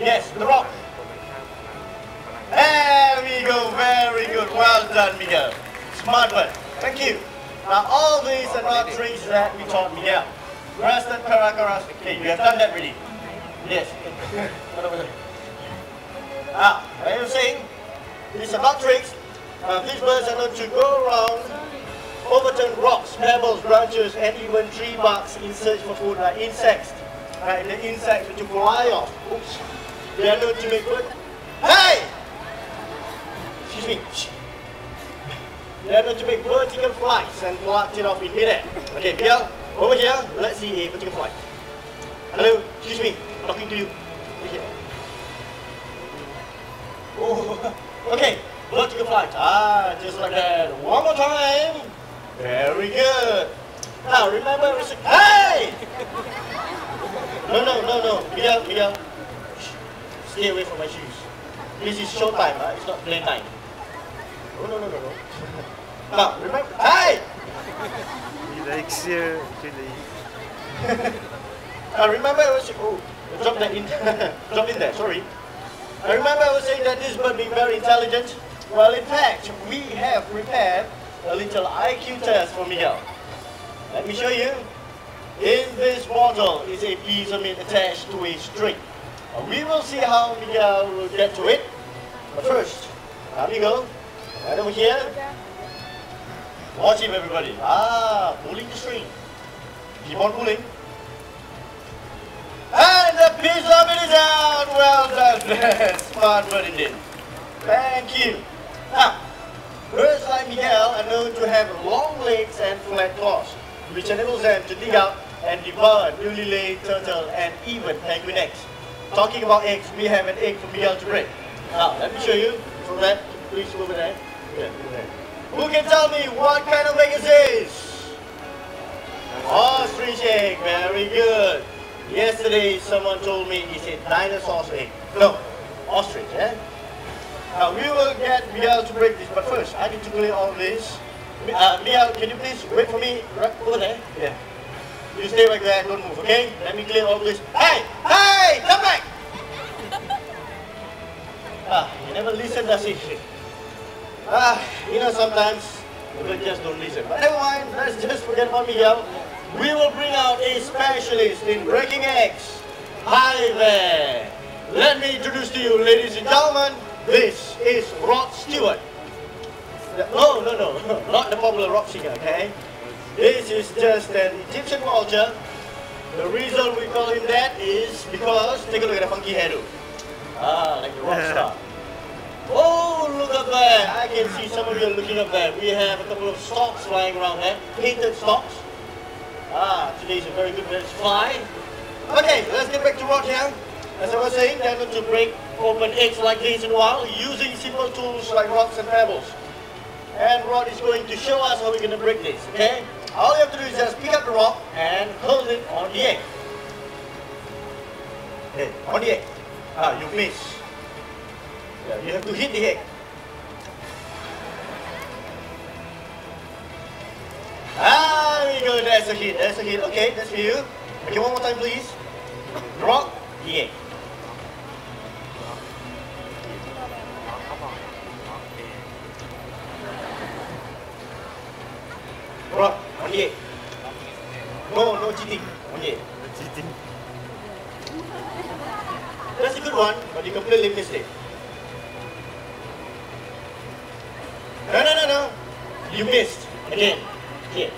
Yes, the rock. There we go, very good. Well done, Miguel. Smart one. Thank you. Now, all these are not tricks that we taught Miguel. Rested Caracaras. Okay, you have done that already. Yes. I was saying, these are not tricks. These birds are known to go around, overturn rocks, pebbles, branches, and even tree barks in search for food like insects. Right, the insects which you fly off. Oops. They are known to make food. Hey! Excuse me. They are known to make vertical flights and blast it off in midair. Okay, Miguel, over here, let's see a vertical flight. Hello, excuse me, I'm talking to you. Over here. Oh, okay, vertical flight. Just like that. One more time. Very good. Now remember, hey! No. Miguel. Stay away from my shoes. This is show time, it's not play time. No. Now remember, hey! He likes you. Now remember, I was drop that in, drop in there. Sorry. I remember I was saying that this bird being very intelligent. Well, in fact, we have prepared a little IQ test for Miguel. Let me show you. In this bottle is a piece of meat attached to a string. We will see how Miguel will get to it. But first, here we go. Right over here. Watch him, everybody. Pulling the string. Keep on pulling. And the piece of it is out. Well done. Smart bird indeed. Thank you. Now, birds like Miguel are known to have long legs and flat claws, which enables them to dig out and devour newly laid turtle and even penguin eggs. Talking about eggs, we have an egg for Miguel to break. Now, let me show you. From that, please over there. Yeah, over there. Who can tell me what kind of egg is this? Ostrich egg. Very good. Yesterday, someone told me it's a dinosaur's egg. No, ostrich, eh? Now, we will get Miguel to break this, but first, I need to clear all this. Miguel, can you please wait for me right over there? Yeah. You stay right there, don't move, okay? Let me clear all this. Hey! Come back! He never listens, does he? Sometimes people just don't listen. But never mind, let's just forget about Miguel. We will bring out a specialist in breaking eggs. Hi there! Let me introduce to you, ladies and gentlemen, this is Rod Stewart. No, not the popular rock singer, okay? This is just an Egyptian vulture. The reason we call him that is because, take a look at the funky hairdo. Like the rock star. Oh, look up there. I can see some of you are looking up there. We have a couple of stalks flying around there. Painted stalks. Today's a very good day to fly. Okay, let's get back to Rod here. As I was saying, they're going to break open eggs like this in a while using simple tools like rocks and pebbles. And Rod is going to show us how we're going to break this, okay? All you have to do is just pick up the rock and hold it on the egg. Okay, on the egg. You miss. Yeah, you have to hit the egg. There we go, that's a hit, Okay, that's for you. Okay, one more time please. Rock the egg. Rock on the egg. No cheating on the egg. Cheating. That's a good one, but you completely missed it. No. You missed. Again. Here.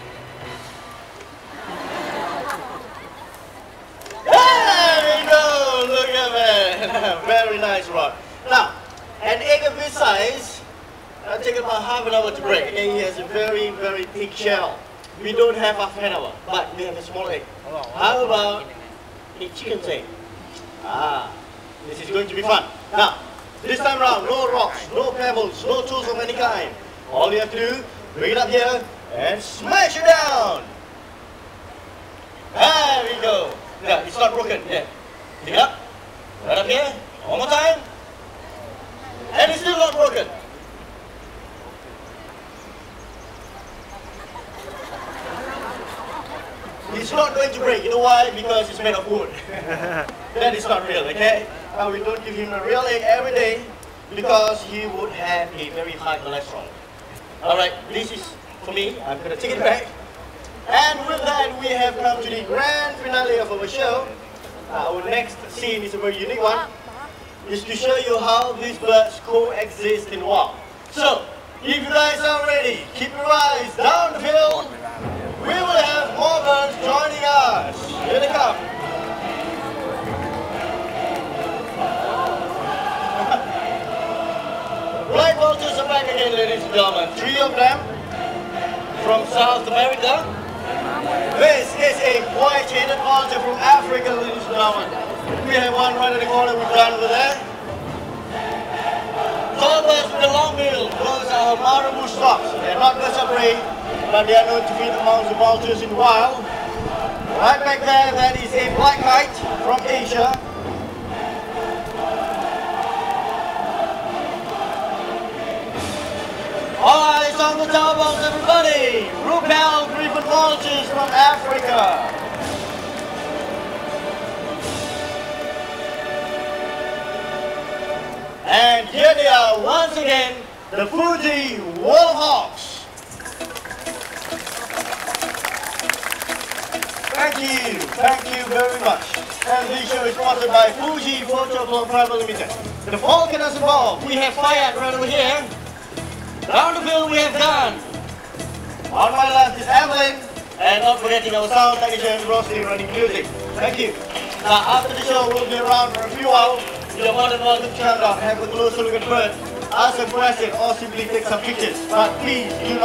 There we go! Look at that! Very nice rock. Now, an egg of this size, it'll take about half an hour to break. Okay, he has a very, very thick shell. We don't have half an hour, but we have a small egg. How about a chicken's egg? This is going to be fun. Now, this time around, no rocks, no pebbles, no tools of any kind. All you have to do, bring it up here and smash it down. There we go. Yeah, it's not broken. Yeah. Pick it up. Right up here. One more time. And it's still not broken. It's not going to break. You know why? Because it's made of wood. That is not real, okay? we don't give him a real egg every day because he would have a very high cholesterol. Alright, this is for me. I'm gonna take it back. And with that, we have come to the grand finale of our show. Our next scene is a very unique one. It's to show you how these birds coexist in the wild. So, if you guys are ready, keep your eyes down the field. We will have more birds joining us. Here they come. Black vultures are back again, ladies and gentlemen. 3 of them from South America. This is a white-headed vulture from Africa, ladies and gentlemen. We have one right in the corner we've done over there. Tall birds with the long bill, those are marabou storks. They're not birds of prey, but they are known to feed amongst the vultures in the wild. Right back there, that is a black kite from Asia. All eyes on the towers, everybody! Rupel griffon vultures from Africa. And here they are once again, the Fuji wolfhawks. Thank you very much. And this show is sponsored by Fuji Photo Private Limited. The falconers involved, we have Fayad right over here. Down the field we have Dan. On my left is Evelyn. And not forgetting our sound technician, Rossi, running music. Thank you. Now after the show we'll be around for a few hours. You're more than welcome to come down, have a closer look at the bird, ask a question or simply take some pictures. But please do not